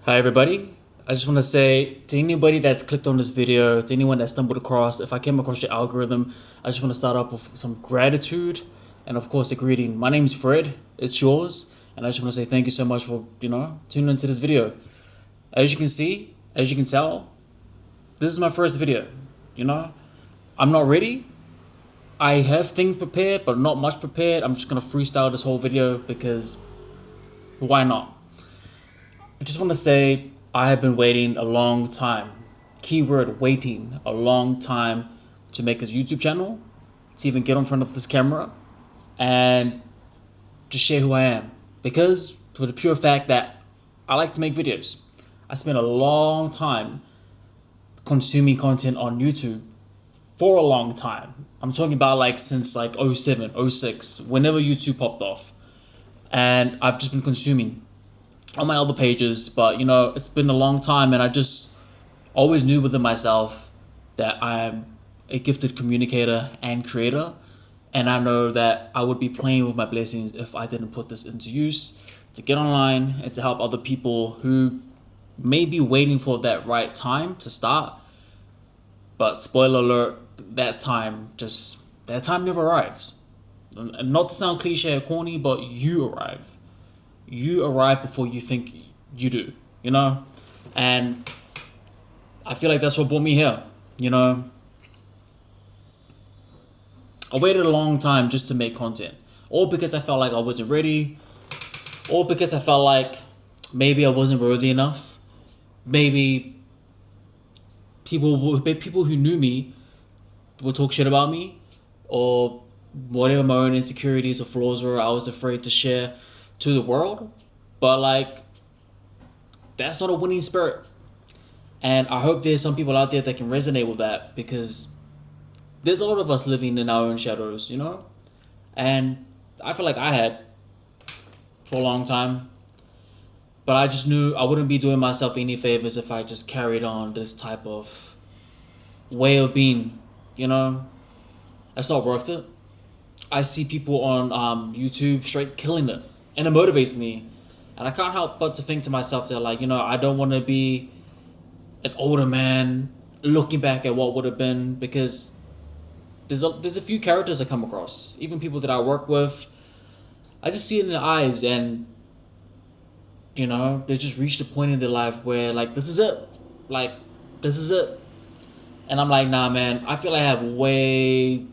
Hi everybody. I just want to say to anybody that's clicked on this video, to anyone that stumbled across, if I came across your algorithm, I just want to start off with some gratitude and of course a greeting. My name's Fred, it's yours, and I just want to say thank you so much for, tuning into this video. As you can see, as you can tell, this is my first video, you know? I'm not ready. I have things prepared, but not much prepared. I'm just going to freestyle this whole video because why not? I just want to say I have been waiting a long time. Keyword waiting a long time to make this YouTube channel, to even get in front of this camera and to share who I am. Because for the pure fact that I like to make videos. I spent a long time consuming content on YouTube for a long time. I'm talking about like since like 07, 06, whenever YouTube popped off. And I've just been consuming on my other pages, but it's been a long time and I just always knew within myself that I'm a gifted communicator and creator, and I know that I would be playing with my blessings if I didn't put this into use to get online and to help other people who may be waiting for that right time to start. But spoiler alert, that time never arrives. And not to sound cliche or corny, but you arrive. You arrive before you think you do, And I feel like that's what brought me here, I waited a long time just to make content. All because I felt like I wasn't ready. Or because I felt like maybe I wasn't worthy enough. Maybe people who knew me would talk shit about me. Or whatever my own insecurities or flaws were, I was afraid to share to the world. But like, that's not a winning spirit. And I hope there's some people out there that can resonate with that, because there's a lot of us living in our own shadows, And I feel like I had for a long time. But I just knew I wouldn't be doing myself any favors if I just carried on this type of way of being, That's not worth it. I see people on YouTube straight killing it, and it motivates me. And I can't help but to think to myself that, like, I don't want to be an older man looking back at what would have been, because there's a few characters I come across, even people that I work with. I just see it in their eyes, and they just reached a point in their life where, like, this is it. Like, this is it. And I'm like, nah, man, I feel I have way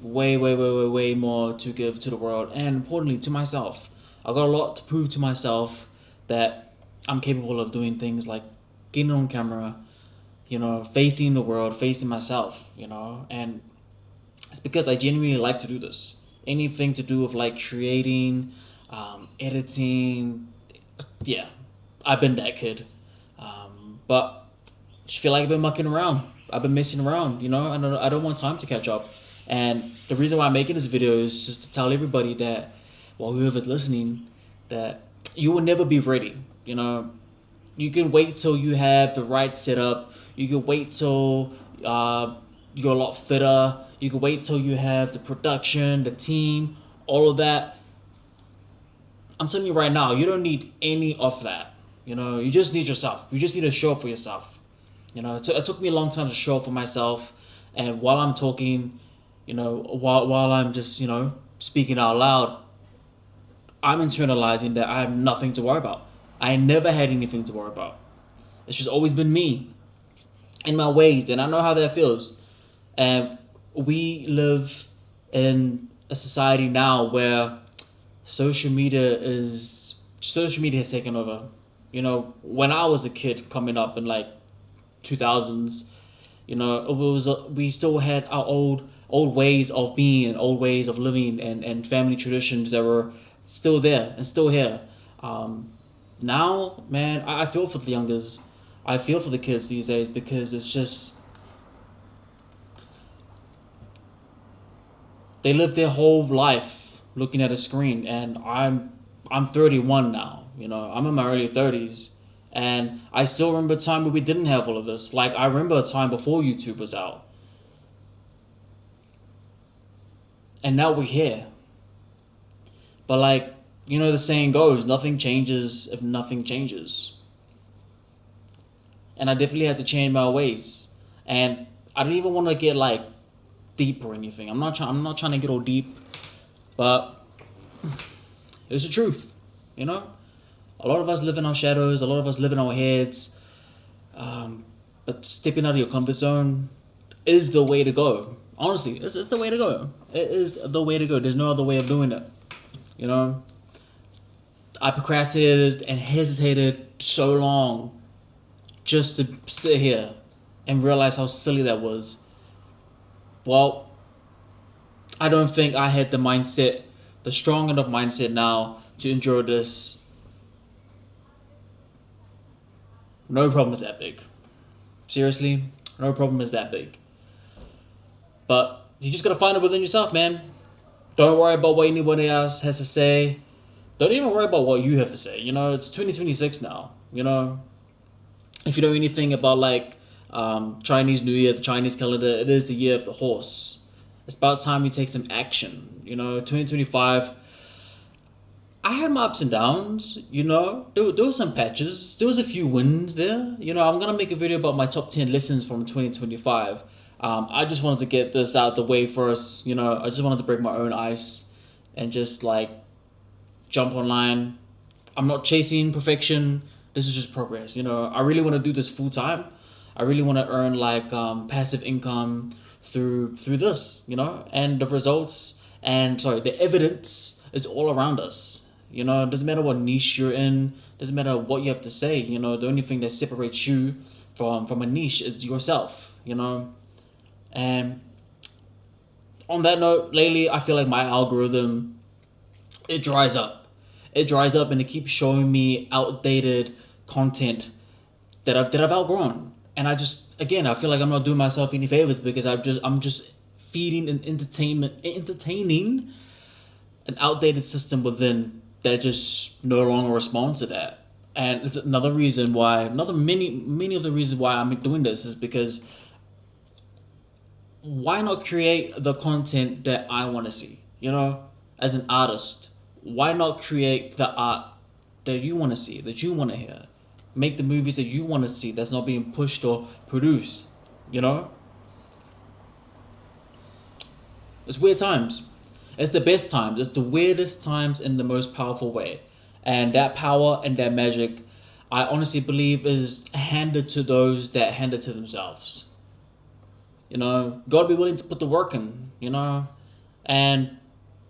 more to give to the world, and importantly, to myself. I got a lot to prove to myself that I'm capable of doing things like getting on camera, facing the world, facing myself, and it's because I genuinely like to do this. Anything to do with like creating, editing, yeah, I've been that kid. But I just feel like I've been mucking around. I've been messing around, I don't want time to catch up. And the reason why I'm making this video is just to tell everybody that, well, whoever's listening, that you will never be ready. You can wait till you have the right setup. You can wait till you're a lot fitter. You can wait till you have the production, the team, all of that. I'm telling you right now, you don't need any of that. You just need yourself. You just need to show up for yourself. It took me a long time to show up for myself. And while I'm talking, while I'm just, speaking out loud, I'm internalizing that I have nothing to worry about. I never had anything to worry about. It's just always been me in my ways, and I know how that feels. And we live in a society now where social media has taken over. When I was a kid coming up in like 2000s, we still had our old ways of being and old ways of living, and family traditions that were still there and still here. Now, man, I feel for the youngers. I feel for the kids these days, because it's just, they live their whole life looking at a screen, and I'm 31 now. I'm in my early 30s, and I still remember a time where we didn't have all of this. Like, I remember a time before YouTube was out, and now we're here. But like, the saying goes, nothing changes if nothing changes. and I definitely had to change my ways. And I don't even want to get like deep or anything. I'm not trying to get all deep, but it's the truth. You know, a lot of us live in our shadows. A lot of us live in our heads. But stepping out of your comfort zone is the way to go. Honestly, it's the way to go. It is the way to go. There's no other way of doing it. You know, I procrastinated and hesitated so long just to sit here and realize how silly that was. Well, I don't think I had the strong enough mindset now to endure this. No problem is that big. Seriously, no problem is that big. But you just gotta find it within yourself, man. Don't worry about what anybody else has to say. Don't even worry about what you have to say. You know, it's 2026 now. You know, if you know anything about like Chinese New Year, the Chinese calendar, it is the year of the horse. It's about time we take some action. You know, 2025. I had my ups and downs. You know, there were some patches. There was a few wins there. You know, I'm gonna make a video about my top 10 lessons from 2025. I just wanted to get this out the way first. You know, I just wanted to break my own ice and just like jump online. I'm not chasing perfection. This is just progress. You know, I really want to do this full time. I really want to earn like passive income through this. You know, and the results the evidence is all around us. You know, it doesn't matter what niche you're in. Doesn't matter what you have to say. You know, the only thing that separates you from a niche is yourself. You know, and on that note, lately I feel like my algorithm it dries up. It dries up and it keeps showing me outdated content that I've outgrown. And I feel like I'm not doing myself any favors because I'm just feeding and entertaining an outdated system within that just no longer responds to that. And it's many of the reasons why I'm doing this is because why not create the content that I want to see? You know, as an artist, why not create the art that you want to see, that you want to hear? Make the movies that you want to see that's not being pushed or produced, you know? It's weird times. It's the best times. It's the weirdest times in the most powerful way. And that power and that magic, I honestly believe, is handed to those that hand it to themselves. You know, gotta be willing to put the work in, you know? And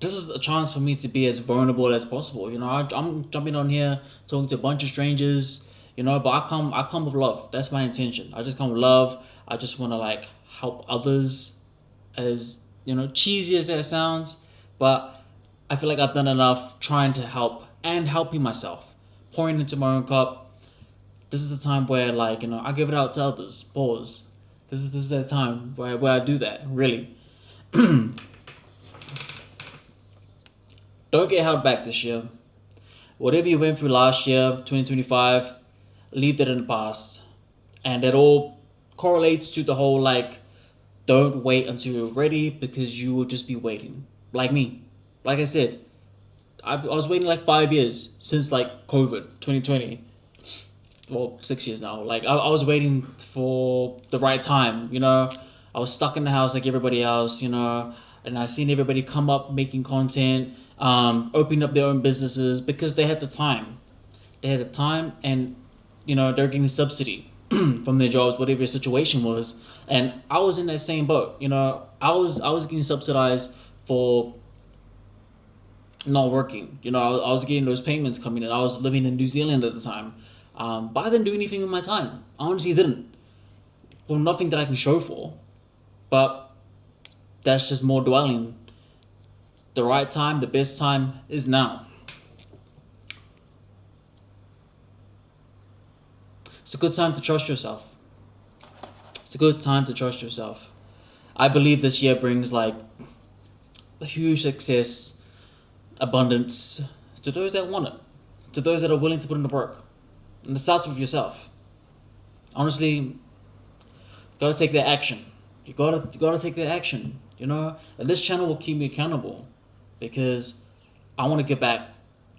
this is a chance for me to be as vulnerable as possible. You know, I'm jumping on here, talking to a bunch of strangers, you know, but I come with love. That's my intention. I just come with love. I just want to like help others, as, you know, cheesy as that sounds. But I feel like I've done enough trying to help and helping myself, pouring into my own cup. This is the time where, like, you know, I give it out to others. Pause. This is that time where I do that, really. Don't get held back this year. Whatever you went through last year, 2025, leave that in the past. And that all correlates to the whole, like, don't wait until you're ready because you will just be waiting. Like me. Like I said, I was waiting like 5 years since like COVID 2020. Well, 6 years now. Like I was waiting for the right time, you know. I was stuck in the house like everybody else, you know, and I seen everybody come up making content, opening up their own businesses because they had the time. They had the time, and you know they're getting subsidy from their jobs, whatever your situation was. And I was in that same boat, you know. I was getting subsidized for not working. You know, I was getting those payments coming in. I was living in New Zealand at the time. But I didn't do anything with my time. I honestly didn't. Well, nothing that I can show for. But that's just more dwelling. The right time, the best time is now. It's a good time to trust yourself. It's a good time to trust yourself. I believe this year brings like a huge success, abundance to those that want it, to those that are willing to put in the work. And it starts with yourself. Honestly, you gotta take that action. You gotta take that action. You know, and this channel will keep me accountable because I want to get back.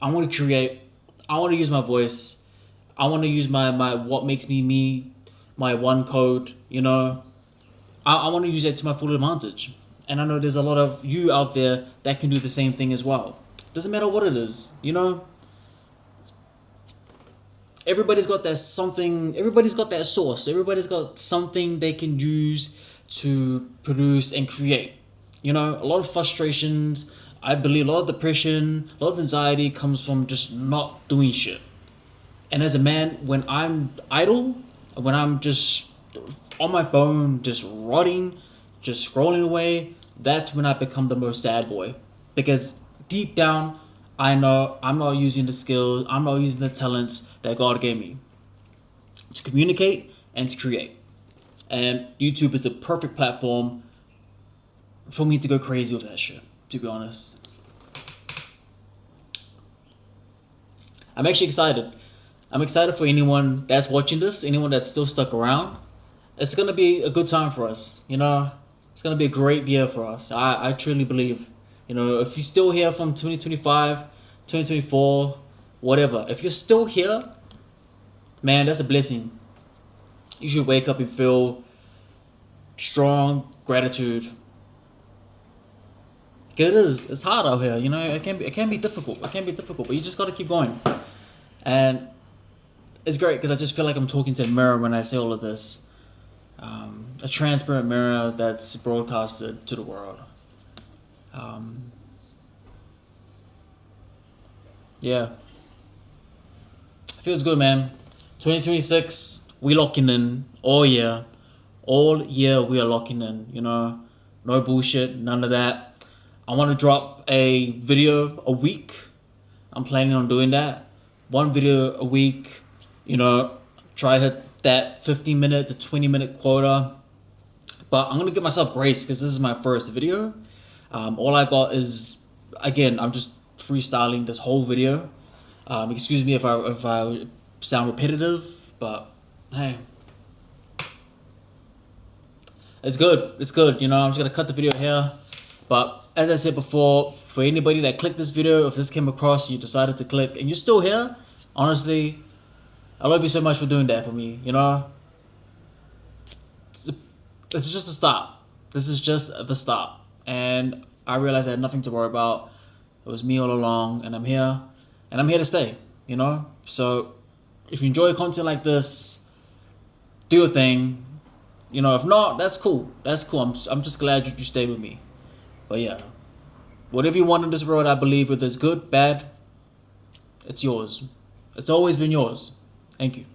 I want to create. I want to use my voice. I want to use my what makes me me, my one code, I want to use that to my full advantage. And I know there's a lot of you out there that can do the same thing as well. Doesn't matter what it is, Everybody's got that something, everybody's got that source, everybody's got something they can use to produce and create. A lot of frustrations, I believe a lot of depression, a lot of anxiety comes from just not doing shit. And as a man, when I'm idle, when I'm just on my phone, just rotting, just scrolling away, that's when I become the most sad boy. Because deep down, I know I'm not using the skills, I'm not using the talents that God gave me to communicate and to create. And YouTube is the perfect platform for me to go crazy with that shit, to be honest. I'm actually excited. I'm excited for anyone that's watching this, anyone that's still stuck around. It's going to be a good time for us, It's going to be a great year for us. I truly believe. If you're still here from 2025, 2024, whatever. If you're still here, man, that's a blessing. You should wake up and feel strong gratitude. Cause it is. It's hard out here, It can be difficult. It can be difficult, but you just got to keep going. And it's great because I just feel like I'm talking to a mirror when I say all of this. A transparent mirror that's broadcasted to the world. Yeah. Feels good, man. 2026, we locking in all year. All year we are locking in, No bullshit, none of that. I want to drop a video a week. I'm planning on doing that. One video a week, try hit that 15-minute to 20-minute quota. But I'm going to give myself grace because this is my first video. All I got is, again, I'm just freestyling this whole video. Excuse me if I sound repetitive, but hey. It's good. It's good. I'm just going to cut the video here. But as I said before, for anybody that clicked this video, if this came across, you decided to click, and you're still here, honestly, I love you so much for doing that for me, It's just a start. This is just the start. And I realized I had nothing to worry about. It was me all along, and I'm here. And I'm here to stay, So if you enjoy content like this, do your thing. If not, that's cool. That's cool. I'm just glad you stayed with me. But yeah, whatever you want in this world, I believe, whether it's good, bad, it's yours. It's always been yours. Thank you.